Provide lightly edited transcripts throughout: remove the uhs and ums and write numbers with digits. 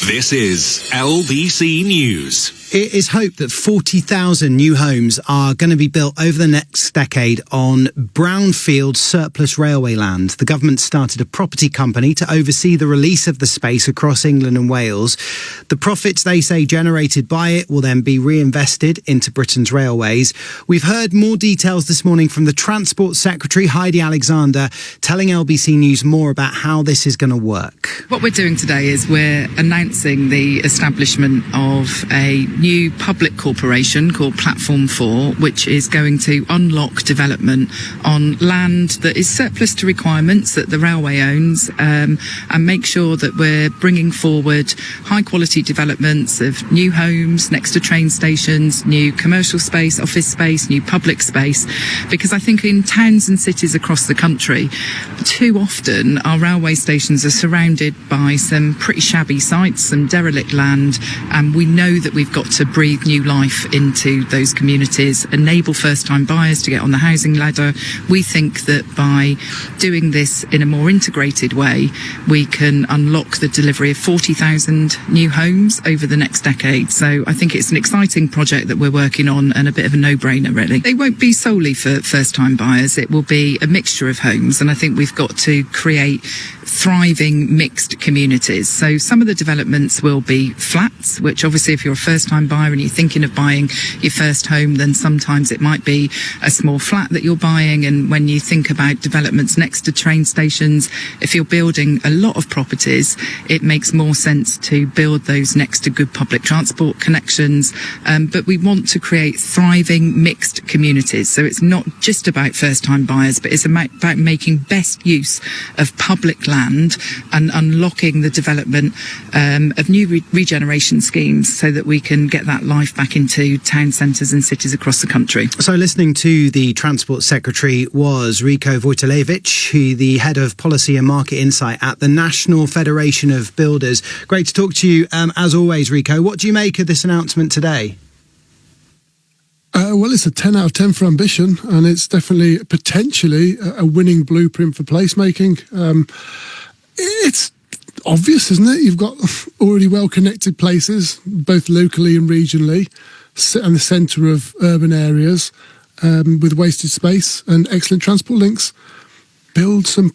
This is LBC News. It is hoped that 40,000 new homes are going to be built over the next decade on brownfield surplus railway land. The government started a property company to oversee the release of the space across England and Wales. The profits, they say, generated by it will then be reinvested into Britain's railways. We've heard more details this morning from the Transport Secretary, Heidi Alexander, telling LBC News more about how this is going to work. What we're doing today is we're announcing the establishment of a new public corporation called Platform 4, which is going to unlock development on land that is surplus to requirements that the railway owns, and make sure that we're bringing forward high quality developments of new homes next to train stations, new commercial space, office space, new public space, because I think in towns and cities across the country, too often our railway stations are surrounded by some pretty shabby sites, some derelict land, and we know that we've got to breathe new life into those communities, enable first-time buyers to get on the housing ladder. We think that by doing this in a more integrated way, we can unlock the delivery of 40,000 new homes over the next decade. So I think it's an exciting project that we're working on and a bit of a no-brainer, really. They won't be solely for first-time buyers. It will be a mixture of homes, and I think we've got to create thriving mixed communities. So some of the developments will be flats, which obviously if you're a first-time buyer and you're thinking of buying your first home, then sometimes it might be a small flat that you're buying. And when you think about developments next to train stations, if you're building a lot of properties, it makes more sense to build those next to good public transport connections. But we want to create thriving mixed communities. So it's not just about first-time buyers, but it's about making best use of public land and unlocking the development of new regeneration schemes so that we can get that life back into town centres and cities across the country. So listening to the Transport Secretary was Rico Wojtulewicz, the Head of Policy and Market Insight at the National Federation of Builders. Great to talk to you as always, Rico. What do you make of this announcement today? Well, it's a 10 out of 10 for ambition, and it's definitely potentially a winning blueprint for placemaking. It's obvious, isn't it? You've got already well-connected places, both locally and regionally, and the centre of urban areas with wasted space and excellent transport links. Build some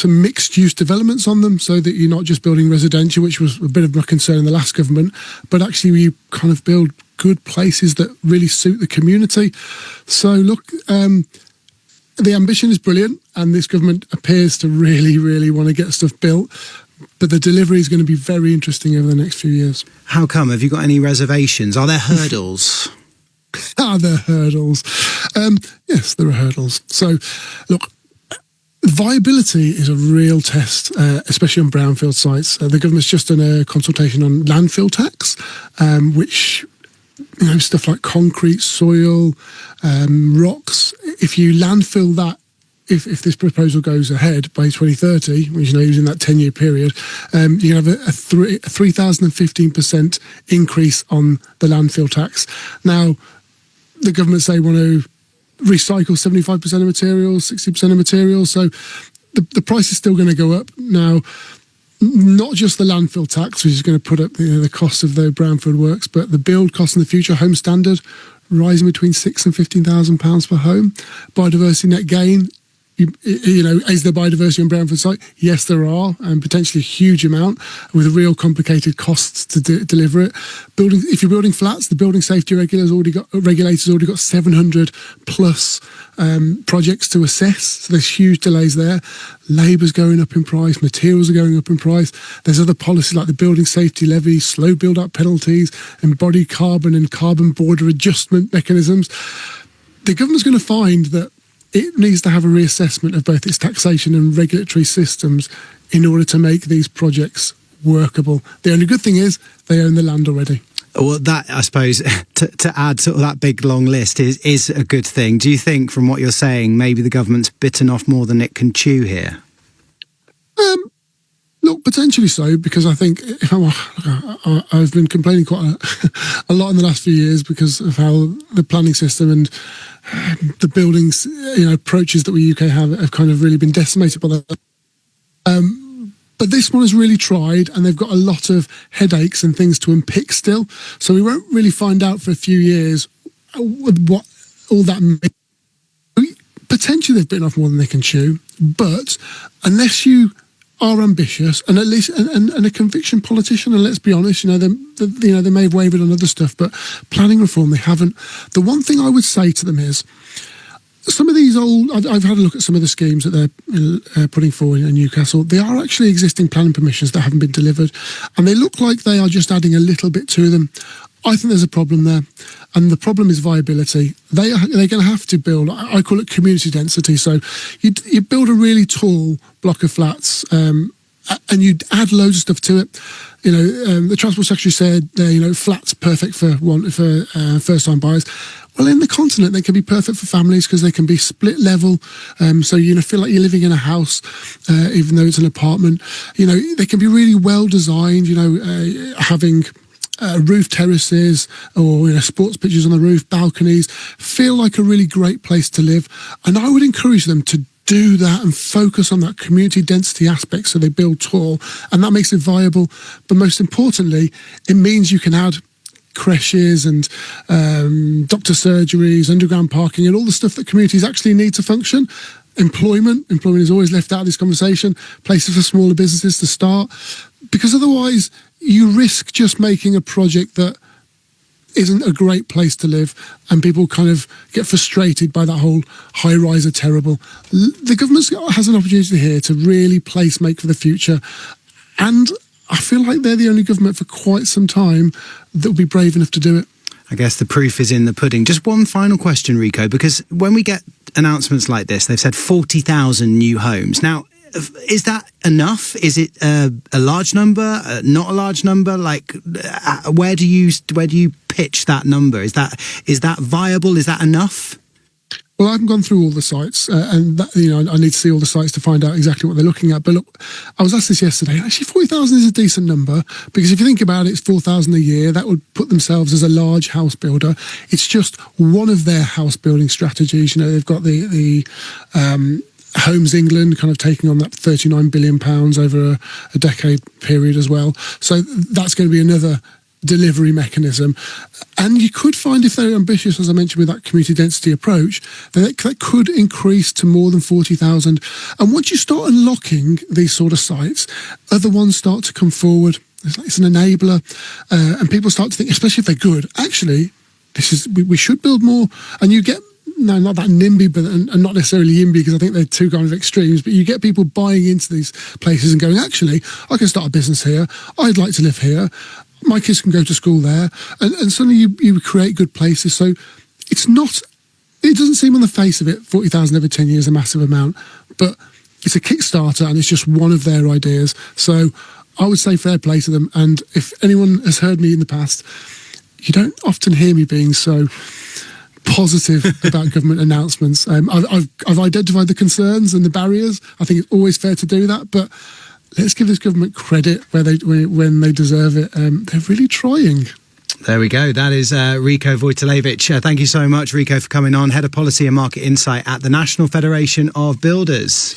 mixed-use developments on them so that you're not just building residential, which was a bit of my concern in the last government, but actually you kind of build good places that really suit the community. So look, the ambition is brilliant, and this government appears to really, really want to get stuff built, but the delivery is going to be very interesting over the next few years. How come? Have you got any reservations? Are there hurdles? Are there hurdles? Yes, there are hurdles. So look, viability is a real test, especially on brownfield sites. The government's just done a consultation on landfill tax, which, you know, stuff like concrete, soil, rocks. If you landfill that, if this proposal goes ahead by 2030, which, you know, is in that 10-year period, you have a 3,015% increase on the landfill tax. Now, the government say want to recycle 75% of materials, 60% of materials, so the price is still going to go up. Now, not just the landfill tax, which is going to put up the cost of the brownfield works, but the build cost in the future home standard rising between £6,000 and £15,000 per home. Biodiversity net gain. You know, is there biodiversity on brownfield site? Yes, there are, and potentially a huge amount with real complicated costs to deliver it. If you're building flats, the building safety regulators already got 700 plus projects to assess. So there's huge delays there. Labour's going up in price, materials are going up in price. There's other policies like the building safety levy, slow build-up penalties, embodied carbon and carbon border adjustment mechanisms. The government's going to find that it needs to have a reassessment of both its taxation and regulatory systems in order to make these projects workable. The only good thing is they own the land already. Well, that, I suppose, to add to that big long list is a good thing. Do you think, from what you're saying, maybe the government's bitten off more than it can chew here? Look, potentially so, because I think I've been complaining quite a lot in the last few years because of how the planning system and the buildings, approaches that we UK have kind of really been decimated by that. But this one has really tried, and they've got a lot of headaches and things to unpick still. So we won't really find out for a few years what all that means. Potentially they've bitten off more than they can chew, but unless you are ambitious and at least and a conviction politician, and let's be honest, they may have wavered on other stuff, but planning reform they haven't. The one thing I would say to them is, some of these I've had a look at some of the schemes that they're putting forward in Newcastle. They are actually existing planning permissions that haven't been delivered, and they look like they are just adding a little bit to them. I think there's a problem there, and the problem is viability. They're going to have to build, I call it community density. So you build a really tall block of flats, and you add loads of stuff to it. The Transport Secretary said, flats perfect for first-time buyers. Well, in the continent, they can be perfect for families because they can be split level. So, feel like you're living in a house, even though it's an apartment. They can be really well designed, having roof terraces or sports pitches on the roof, balconies, feel like a really great place to live. And I would encourage them to do that and focus on that community density aspect so they build tall, and that makes it viable. But most importantly, it means you can add creches and doctor surgeries, underground parking, and all the stuff that communities actually need to function. Employment is always left out of this conversation. Places for smaller businesses to start, because otherwise you risk just making a project that isn't a great place to live, and people kind of get frustrated by that whole high-rise are terrible. The government has an opportunity here to really place-make for the future, and I feel like they're the only government for quite some time that will be brave enough to do it. I guess the proof is in the pudding. Just one final question, Rico, because when we get announcements like this, they've said 40,000 new homes. Now, is that enough? Is it a large number? Not a large number? Like, where do you pitch that number? Is that viable? Is that enough? Well, I haven't gone through all the sites, and I need to see all the sites to find out exactly what they're looking at. But look, I was asked this yesterday. Actually, 40,000 is a decent number, because if you think about it, it's 4,000 a year. That would put themselves as a large house builder. It's just one of their house building strategies. They've got the Homes England kind of taking on that £39 billion over a decade period as well. So that's going to be another delivery mechanism. And you could find, if they're ambitious, as I mentioned, with that community density approach, that could increase to more than 40,000. And once you start unlocking these sort of sites, other ones start to come forward. It's an enabler, and people start to think, especially if they're good, actually, we should build more. And you get, no, not that NIMBY, but and not necessarily YIMBY, because I think they're two kind of extremes, but you get people buying into these places and going, actually, I can start a business here. I'd like to live here. My kids can go to school there. And suddenly you create good places. So it doesn't seem on the face of it, 40,000 over 10 years, a massive amount, but it's a Kickstarter, and it's just one of their ideas. So I would say fair play to them. And if anyone has heard me in the past, you don't often hear me being so positive about government announcements. I've identified the concerns and the barriers. I think it's always fair to do that, but let's give this government credit when they deserve it. They're really trying. There we go. That is Rico Wojtulewicz. Thank you so much, Rico, for coming on. Head of Policy and Market Insight at the National Federation of Builders.